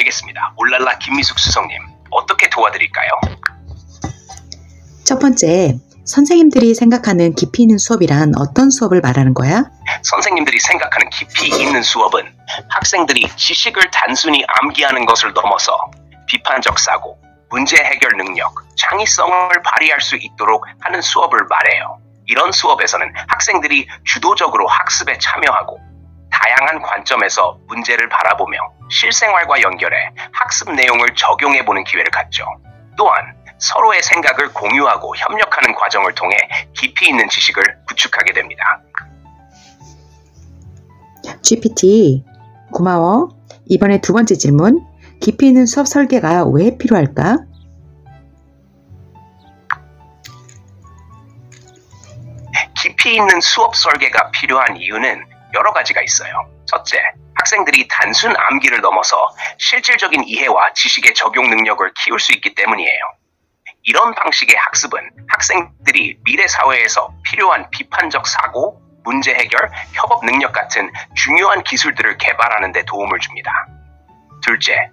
알겠습니다. 올랄라 김미숙 수석님, 어떻게 도와드릴까요? 첫 번째, 선생님들이 생각하는 깊이 있는 수업이란 어떤 수업을 말하는 거야? 선생님들이 생각하는 깊이 있는 수업은 학생들이 지식을 단순히 암기하는 것을 넘어서 비판적 사고, 문제 해결 능력, 창의성을 발휘할 수 있도록 하는 수업을 말해요. 이런 수업에서는 학생들이 주도적으로 학습에 참여하고 다양한 관점에서 문제를 바라보며 실생활과 연결해 학습 내용을 적용해보는 기회를 갖죠. 또한 서로의 생각을 공유하고 협력하는 과정을 통해 깊이 있는 지식을 구축하게 됩니다. GPT, 고마워. 이번에 두 번째 질문. 깊이 있는 수업 설계가 왜 필요할까? 깊이 있는 수업 설계가 필요한 이유는 여러 가지가 있어요. 첫째, 학생들이 단순 암기를 넘어서 실질적인 이해와 지식의 적용 능력을 키울 수 있기 때문이에요. 이런 방식의 학습은 학생들이 미래 사회에서 필요한 비판적 사고, 문제 해결, 협업 능력 같은 중요한 기술들을 개발하는 데 도움을 줍니다. 둘째,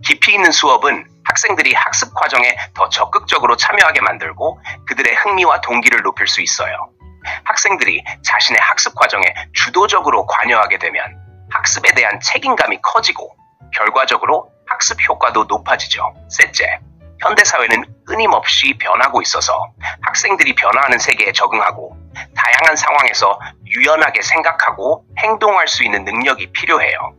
깊이 있는 수업은 학생들이 학습 과정에 더 적극적으로 참여하게 만들고 그들의 흥미와 동기를 높일 수 있어요. 학생들이 자신의 학습 과정에 주도적으로 관여하게 되면 학습에 대한 책임감이 커지고 결과적으로 학습 효과도 높아지죠. 셋째, 현대사회는 끊임없이 변하고 있어서 학생들이 변화하는 세계에 적응하고 다양한 상황에서 유연하게 생각하고 행동할 수 있는 능력이 필요해요.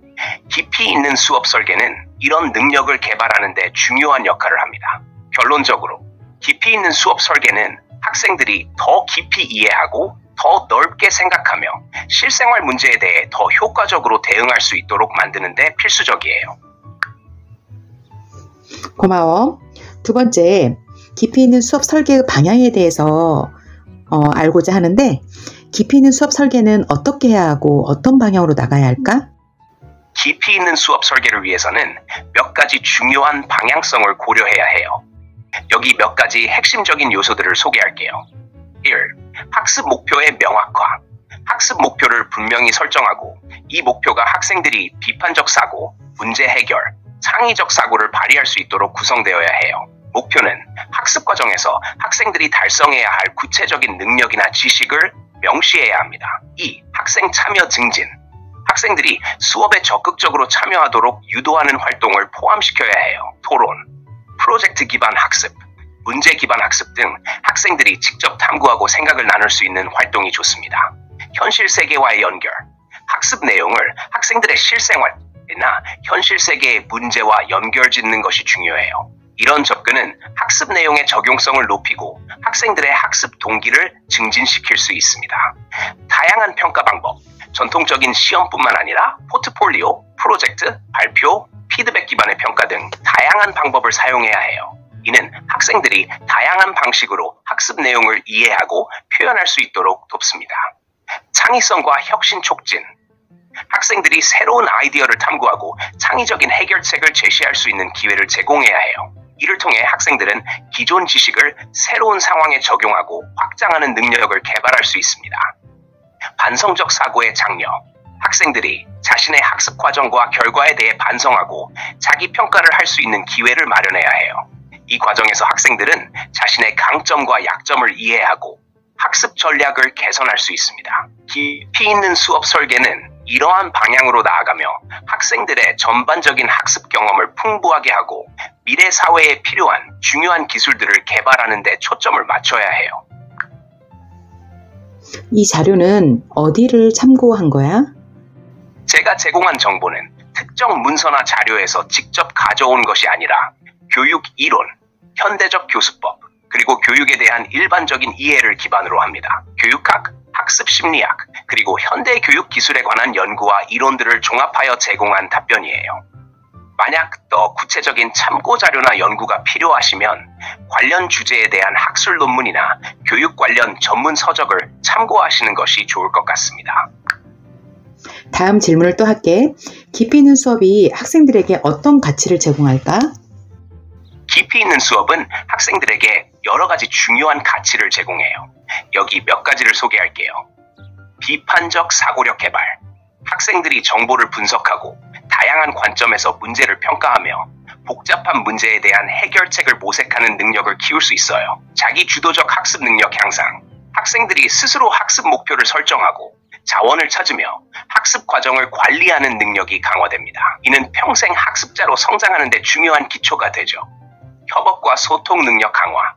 깊이 있는 수업 설계는 이런 능력을 개발하는 데 중요한 역할을 합니다. 결론적으로 깊이 있는 수업 설계는 학생들이 더 깊이 이해하고 더 넓게 생각하며 실생활 문제에 대해 더 효과적으로 대응할 수 있도록 만드는 데 필수적이에요. 고마워. 두 번째, 깊이 있는 수업 설계의 방향에 대해서 알고자 하는데 깊이 있는 수업 설계는 어떻게 해야 하고 어떤 방향으로 나가야 할까? 깊이 있는 수업 설계를 위해서는 몇 가지 중요한 방향성을 고려해야 해요. 여기 몇 가지 핵심적인 요소들을 소개할게요. 1. 학습 목표의 명확화. 학습 목표를 분명히 설정하고 이 목표가 학생들이 비판적 사고, 문제 해결, 창의적 사고를 발휘할 수 있도록 구성되어야 해요. 목표는 학습 과정에서 학생들이 달성해야 할 구체적인 능력이나 지식을 명시해야 합니다. 2. 학생 참여 증진. 학생들이 수업에 적극적으로 참여하도록 유도하는 활동을 포함시켜야 해요. 토론, 프로젝트 기반 학습, 문제 기반 학습 등 학생들이 직접 탐구하고 생각을 나눌 수 있는 활동이 좋습니다. 현실 세계와의 연결. 학습 내용을 학생들의 실생활이나 현실 세계의 문제와 연결 짓는 것이 중요해요. 이런 접근은 학습 내용의 적용성을 높이고 학생들의 학습 동기를 증진시킬 수 있습니다. 다양한 평가 방법, 전통적인 시험뿐만 아니라 포트폴리오, 프로젝트, 발표, 피드백 기반의 평가 등 다양한 방법을 사용해야 해요. 이는 학생들이 다양한 방식으로 학습 내용을 이해하고 표현할 수 있도록 돕습니다. 창의성과 혁신 촉진. 학생들이 새로운 아이디어를 탐구하고 창의적인 해결책을 제시할 수 있는 기회를 제공해야 해요. 이를 통해 학생들은 기존 지식을 새로운 상황에 적용하고 확장하는 능력을 개발할 수 있습니다. 반성적 사고의 장려. 학생들이 자신의 학습 과정과 결과에 대해 반성하고 자기 평가를 할 수 있는 기회를 마련해야 해요. 이 과정에서 학생들은 자신의 강점과 약점을 이해하고 학습 전략을 개선할 수 있습니다. 깊이 있는 수업 설계는 이러한 방향으로 나아가며 학생들의 전반적인 학습 경험을 풍부하게 하고 미래 사회에 필요한 중요한 기술들을 개발하는 데 초점을 맞춰야 해요. 이 자료는 어디를 참고한 거야? 제가 제공한 정보는 특정 문서나 자료에서 직접 가져온 것이 아니라 교육 이론, 현대적 교수법, 그리고 교육에 대한 일반적인 이해를 기반으로 합니다. 교육학, 학습 심리학, 그리고 현대 교육 기술에 관한 연구와 이론들을 종합하여 제공한 답변이에요. 만약 더 구체적인 참고 자료나 연구가 필요하시면 관련 주제에 대한 학술 논문이나 교육 관련 전문 서적을 참고하시는 것이 좋을 것 같습니다. 다음 질문을 또 할게. 깊이 있는 수업이 학생들에게 어떤 가치를 제공할까? 깊이 있는 수업은 학생들에게 여러 가지 중요한 가치를 제공해요. 여기 몇 가지를 소개할게요. 비판적 사고력 개발. 학생들이 정보를 분석하고 다양한 관점에서 문제를 평가하며 복잡한 문제에 대한 해결책을 모색하는 능력을 키울 수 있어요. 자기 주도적 학습 능력 향상. 학생들이 스스로 학습 목표를 설정하고 자원을 찾으며 학습 과정을 관리하는 능력이 강화됩니다. 이는 평생 학습자로 성장하는 데 중요한 기초가 되죠. 협업과 소통 능력 강화.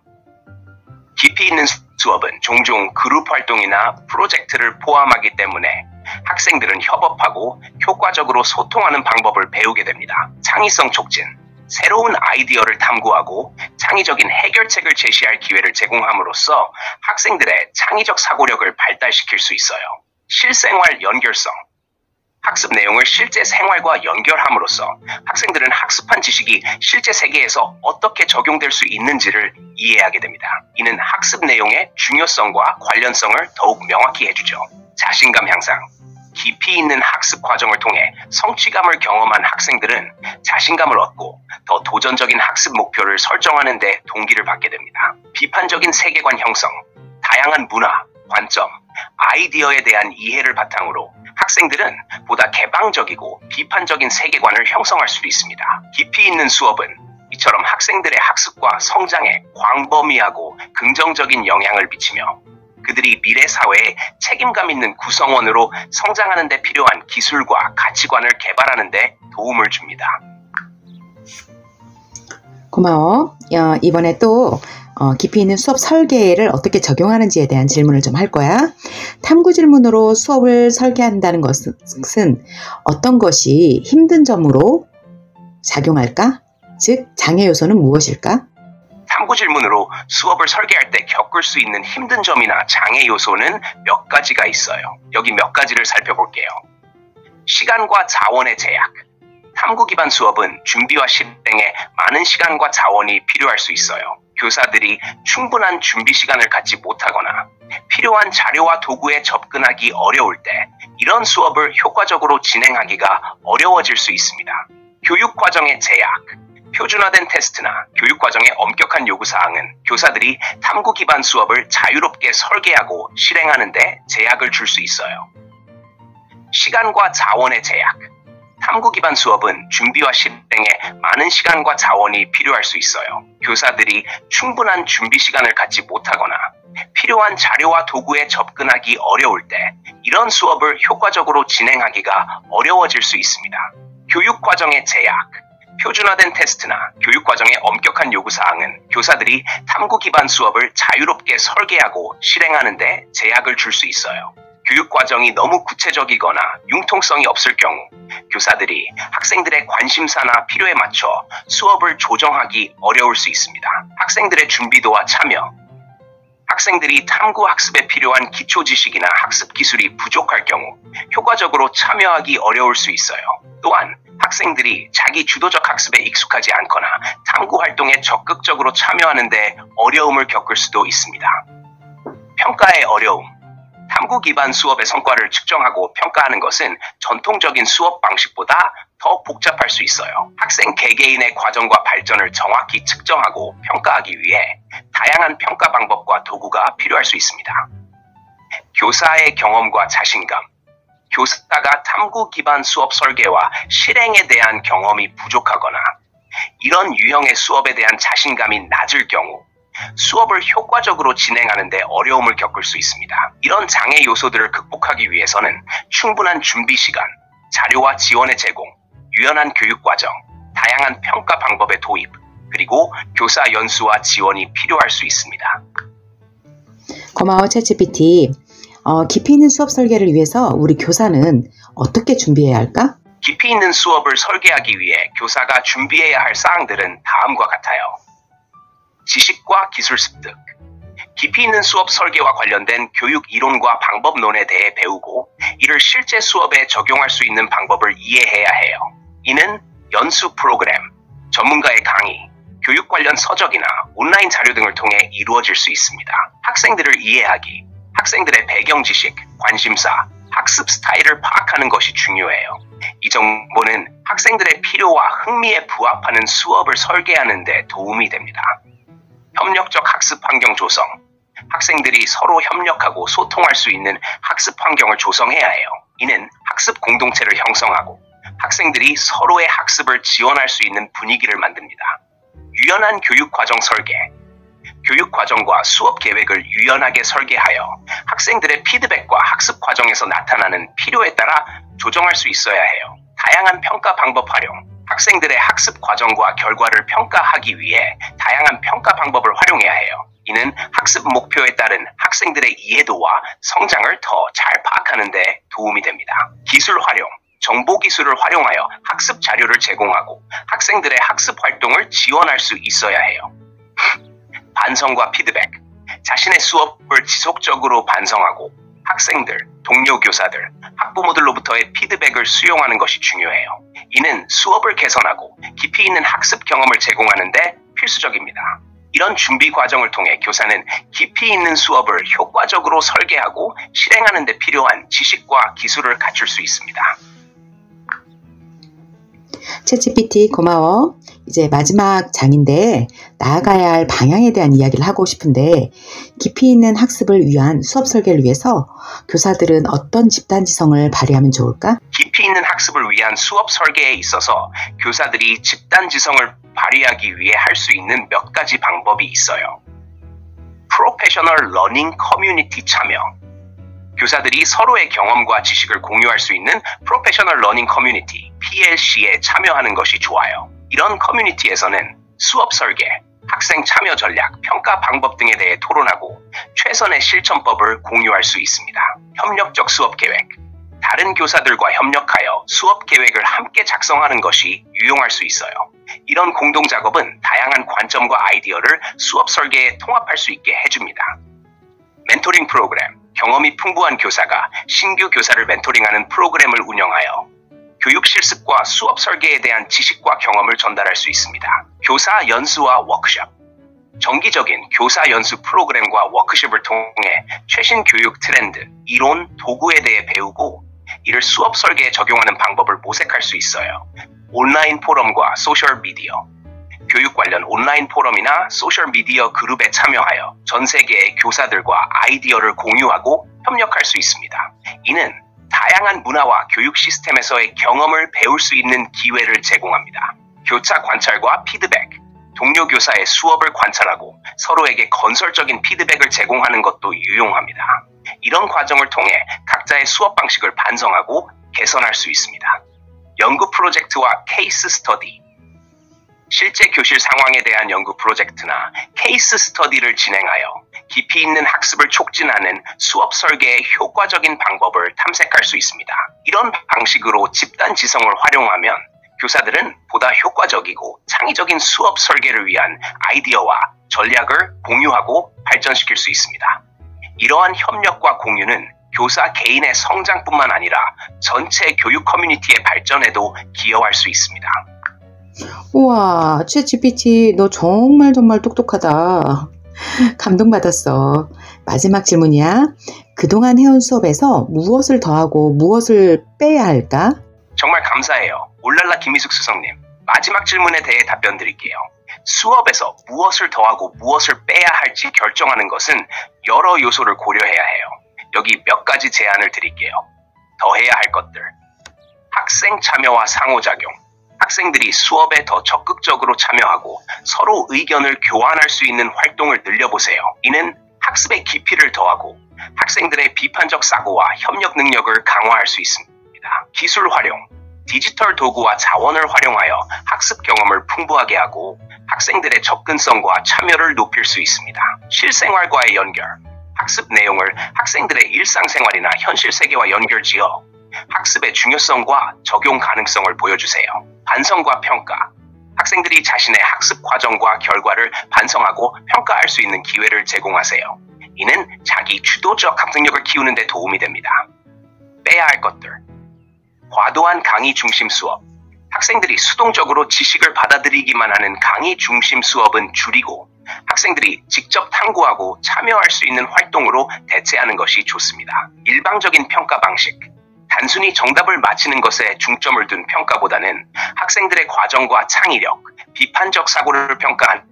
깊이 있는 수업은 종종 그룹 활동이나 프로젝트를 포함하기 때문에 학생들은 협업하고 효과적으로 소통하는 방법을 배우게 됩니다. 창의성 촉진. 새로운 아이디어를 탐구하고 창의적인 해결책을 제시할 기회를 제공함으로써 학생들의 창의적 사고력을 발달시킬 수 있어요. 실생활 연결성. 학습 내용을 실제 생활과 연결함으로써 학생들은 학습한 지식이 실제 세계에서 어떻게 적용될 수 있는지를 이해하게 됩니다. 이는 학습 내용의 중요성과 관련성을 더욱 명확히 해주죠. 자신감 향상. 깊이 있는 학습 과정을 통해 성취감을 경험한 학생들은 자신감을 얻고 더 도전적인 학습 목표를 설정하는 데 동기를 받게 됩니다. 비판적인 세계관 형성. 다양한 문화, 관점, 아이디어에 대한 이해를 바탕으로 학생들은 보다 개방적이고 비판적인 세계관을 형성할 수 있습니다. 깊이 있는 수업은 이처럼 학생들의 학습과 성장에 광범위하고 긍정적인 영향을 미치며 그들이 미래 사회에 책임감 있는 구성원으로 성장하는 데 필요한 기술과 가치관을 개발하는 데 도움을 줍니다. 고마워. 이번에 또 깊이 있는 수업 설계를 어떻게 적용하는지에 대한 질문을 좀 할 거야. 탐구 질문으로 수업을 설계한다는 것은 어떤 것이 힘든 점으로 작용할까? 즉, 장애 요소는 무엇일까? 탐구 질문으로 수업을 설계할 때 겪을 수 있는 힘든 점이나 장애 요소는 몇 가지가 있어요. 여기 몇 가지를 살펴볼게요. 시간과 자원의 제약. 탐구 기반 수업은 준비와 실행에 많은 시간과 자원이 필요할 수 있어요. 교사들이 충분한 준비 시간을 갖지 못하거나 필요한 자료와 도구에 접근하기 어려울 때 이런 수업을 효과적으로 진행하기가 어려워질 수 있습니다. 교육 과정의 제약. 표준화된 테스트나 교육 과정의 엄격한 요구사항은 교사들이 탐구 기반 수업을 자유롭게 설계하고 실행하는 데 제약을 줄 수 있어요. 시간과 자원의 제약. 탐구 기반 수업은 준비와 실행에 많은 시간과 자원이 필요할 수 있어요. 교사들이 충분한 준비 시간을 갖지 못하거나 필요한 자료와 도구에 접근하기 어려울 때 이런 수업을 효과적으로 진행하기가 어려워질 수 있습니다. 교육 과정의 제약. 표준화된 테스트나 교육 과정의 엄격한 요구사항은 교사들이 탐구 기반 수업을 자유롭게 설계하고 실행하는 데 제약을 줄 수 있어요. 교육 과정이 너무 구체적이거나 융통성이 없을 경우 교사들이 학생들의 관심사나 필요에 맞춰 수업을 조정하기 어려울 수 있습니다. 학생들의 준비도와 참여. 학생들이 탐구 학습에 필요한 기초 지식이나 학습 기술이 부족할 경우 효과적으로 참여하기 어려울 수 있어요. 또한 학생들이 자기 주도적 학습에 익숙하지 않거나 탐구 활동에 적극적으로 참여하는 데 어려움을 겪을 수도 있습니다. 평가의 어려움. 탐구 기반 수업의 성과를 측정하고 평가하는 것은 전통적인 수업 방식보다 더 복잡할 수 있어요. 학생 개개인의 과정과 발전을 정확히 측정하고 평가하기 위해 다양한 평가 방법과 도구가 필요할 수 있습니다. 교사의 경험과 자신감. 교사가 탐구 기반 수업 설계와 실행에 대한 경험이 부족하거나 이런 유형의 수업에 대한 자신감이 낮을 경우 수업을 효과적으로 진행하는 데 어려움을 겪을 수 있습니다. 이런 장애 요소들을 극복하기 위해서는 충분한 준비 시간, 자료와 지원의 제공, 유연한 교육 과정, 다양한 평가 방법의 도입, 그리고 교사 연수와 지원이 필요할 수 있습니다. 고마워, 챗GPT. 깊이 있는 수업 설계를 위해서 우리 교사는 어떻게 준비해야 할까? 깊이 있는 수업을 설계하기 위해 교사가 준비해야 할 사항들은 다음과 같아요. 지식과 기술 습득. 깊이 있는 수업 설계와 관련된 교육 이론과 방법론에 대해 배우고 이를 실제 수업에 적용할 수 있는 방법을 이해해야 해요. 이는 연수 프로그램, 전문가의 강의, 교육 관련 서적이나 온라인 자료 등을 통해 이루어질 수 있습니다. 학생들을 이해하기, 학생들의 배경 지식, 관심사, 학습 스타일을 파악하는 것이 중요해요. 이 정보는 학생들의 필요와 흥미에 부합하는 수업을 설계하는 데 도움이 됩니다. 협력적 학습 환경 조성. 학생들이 서로 협력하고 소통할 수 있는 학습 환경을 조성해야 해요. 이는 학습 공동체를 형성하고 학생들이 서로의 학습을 지원할 수 있는 분위기를 만듭니다. 유연한 교육과정 설계. 교육과정과 수업 계획을 유연하게 설계하여 학생들의 피드백과 학습 과정에서 나타나는 필요에 따라 조정할 수 있어야 해요. 다양한 평가 방법 활용. 학생들의 학습 과정과 결과를 평가하기 위해 다양한 평가 방법을 활용해야 해요. 이는 학습 목표에 따른 학생들의 이해도와 성장을 더 잘 파악하는 데 도움이 됩니다. 기술 활용. 정보 기술을 활용하여 학습 자료를 제공하고 학생들의 학습 활동을 지원할 수 있어야 해요. 반성과 피드백. 자신의 수업을 지속적으로 반성하고 학생들, 동료 교사들, 학부모들로부터의 피드백을 수용하는 것이 중요해요. 이는 수업을 개선하고 깊이 있는 학습 경험을 제공하는 데 필수적입니다. 이런 준비 과정을 통해 교사는 깊이 있는 수업을 효과적으로 설계하고 실행하는 데 필요한 지식과 기술을 갖출 수 있습니다. 챗GPT 고마워. 이제 마지막 장인데 나아가야 할 방향에 대한 이야기를 하고 싶은데 깊이 있는 학습을 위한 수업 설계를 위해서 교사들은 어떤 집단지성을 발휘하면 좋을까? 깊이 있는 학습을 위한 수업 설계에 있어서 교사들이 집단지성을 발휘하기 위해 할 수 있는 몇 가지 방법이 있어요. 프로페셔널 러닝 커뮤니티 참여. 교사들이 서로의 경험과 지식을 공유할 수 있는 프로페셔널 러닝 커뮤니티 PLC에 참여하는 것이 좋아요. 이런 커뮤니티에서는 수업 설계, 학생 참여 전략, 평가 방법 등에 대해 토론하고 최선의 실천법을 공유할 수 있습니다. 협력적 수업 계획. 다른 교사들과 협력하여 수업 계획을 함께 작성하는 것이 유용할 수 있어요. 이런 공동 작업은 다양한 관점과 아이디어를 수업 설계에 통합할 수 있게 해줍니다. 멘토링 프로그램. 경험이 풍부한 교사가 신규 교사를 멘토링하는 프로그램을 운영하여 교육 실습과 수업 설계에 대한 지식과 경험을 전달할 수 있습니다. 교사 연수와 워크숍. 정기적인 교사 연수 프로그램과 워크숍을 통해 최신 교육 트렌드, 이론, 도구에 대해 배우고 이를 수업 설계에 적용하는 방법을 모색할 수 있어요. 온라인 포럼과 소셜 미디어. 교육 관련 온라인 포럼이나 소셜 미디어 그룹에 참여하여 전 세계의 교사들과 아이디어를 공유하고 협력할 수 있습니다. 이는 다양한 문화와 교육 시스템에서의 경험을 배울 수 있는 기회를 제공합니다. 교차 관찰과 피드백. 동료 교사의 수업을 관찰하고 서로에게 건설적인 피드백을 제공하는 것도 유용합니다. 이런 과정을 통해 각자의 수업 방식을 반성하고 개선할 수 있습니다. 연구 프로젝트와 케이스 스터디. 실제 교실 상황에 대한 연구 프로젝트나 케이스 스터디를 진행하여 깊이 있는 학습을 촉진하는 수업 설계의 효과적인 방법을 탐색할 수 있습니다. 이런 방식으로 집단 지성을 활용하면 교사들은 보다 효과적이고 창의적인 수업 설계를 위한 아이디어와 전략을 공유하고 발전시킬 수 있습니다. 이러한 협력과 공유는 교사 개인의 성장뿐만 아니라 전체 교육 커뮤니티의 발전에도 기여할 수 있습니다. 우와, 챗GPT 너 정말 똑똑하다. 감동받았어. 마지막 질문이야. 그동안 해온 수업에서 무엇을 더하고 무엇을 빼야 할까? 정말 감사해요. 올랄라 김희숙 수석님. 마지막 질문에 대해 답변 드릴게요. 수업에서 무엇을 더하고 무엇을 빼야 할지 결정하는 것은 여러 요소를 고려해야 해요. 여기 몇 가지 제안을 드릴게요. 더해야 할 것들. 학생 참여와 상호작용. 학생들이 수업에 더 적극적으로 참여하고 서로 의견을 교환할 수 있는 활동을 늘려보세요. 이는 학습의 깊이를 더하고 학생들의 비판적 사고와 협력 능력을 강화할 수 있습니다. 기술 활용. 디지털 도구와 자원을 활용하여 학습 경험을 풍부하게 하고 학생들의 접근성과 참여를 높일 수 있습니다. 실생활과의 연결. 학습 내용을 학생들의 일상생활이나 현실 세계와 연결지어 학습의 중요성과 적용 가능성을 보여주세요. 반성과 평가. 학생들이 자신의 학습 과정과 결과를 반성하고 평가할 수 있는 기회를 제공하세요. 이는 자기 주도적 학습력을 키우는 데 도움이 됩니다. 빼야 할 것들. 과도한 강의 중심 수업. 학생들이 수동적으로 지식을 받아들이기만 하는 강의 중심 수업은 줄이고 학생들이 직접 탐구하고 참여할 수 있는 활동으로 대체하는 것이 좋습니다. 일방적인 평가 방식. 단순히 정답을 맞히는 것에 중점을 둔 평가보다는 학생들의 과정과 창의력, 비판적 사고를 평가한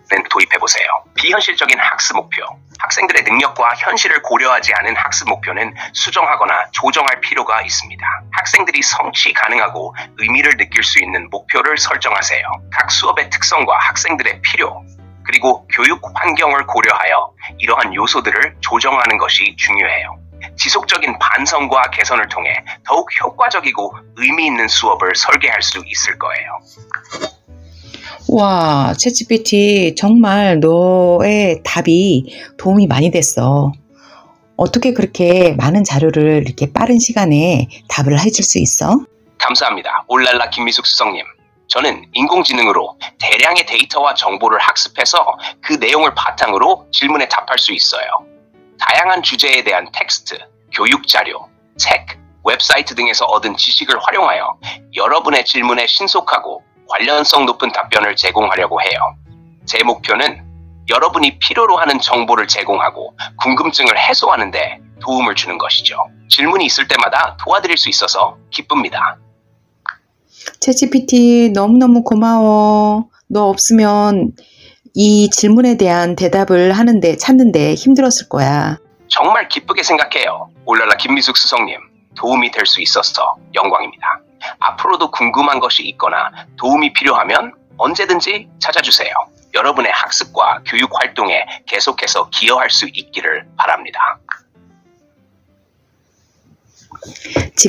도입해보세요. 비현실적인 학습 목표. 학생들의 능력과 현실을 고려하지 않은 학습 목표는 수정하거나 조정할 필요가 있습니다. 학생들이 성취 가능하고 의미를 느낄 수 있는 목표를 설정하세요. 각 수업의 특성과 학생들의 필요, 그리고 교육 환경을 고려하여 이러한 요소들을 조정하는 것이 중요해요. 지속적인 반성과 개선을 통해 더욱 효과적이고 의미 있는 수업을 설계할 수 있을 거예요. 와, 챗GPT 정말 너의 답이 도움이 많이 됐어. 어떻게 그렇게 많은 자료를 이렇게 빠른 시간에 답을 해줄 수 있어? 감사합니다. 올랄라 김미숙 수석님. 저는 인공지능으로 대량의 데이터와 정보를 학습해서 그 내용을 바탕으로 질문에 답할 수 있어요. 다양한 주제에 대한 텍스트, 교육 자료, 책, 웹사이트 등에서 얻은 지식을 활용하여 여러분의 질문에 신속하고 관련성 높은 답변을 제공하려고 해요. 제 목표는 여러분이 필요로 하는 정보를 제공하고 궁금증을 해소하는 데 도움을 주는 것이죠. 질문이 있을 때마다 도와드릴 수 있어서 기쁩니다. 챗GPT 너무너무 고마워. 너 없으면 이 질문에 대한 대답을 찾는데 힘들었을 거야. 정말 기쁘게 생각해요. 올랄라 김미숙 수석님, 도움이 될 수 있어서 영광입니다. 앞으로도 궁금한 것이 있거나 도움이 필요하면 언제든지 찾아주세요. 여러분의 학습과 교육 활동에 계속해서 기여할 수 있기를 바랍니다.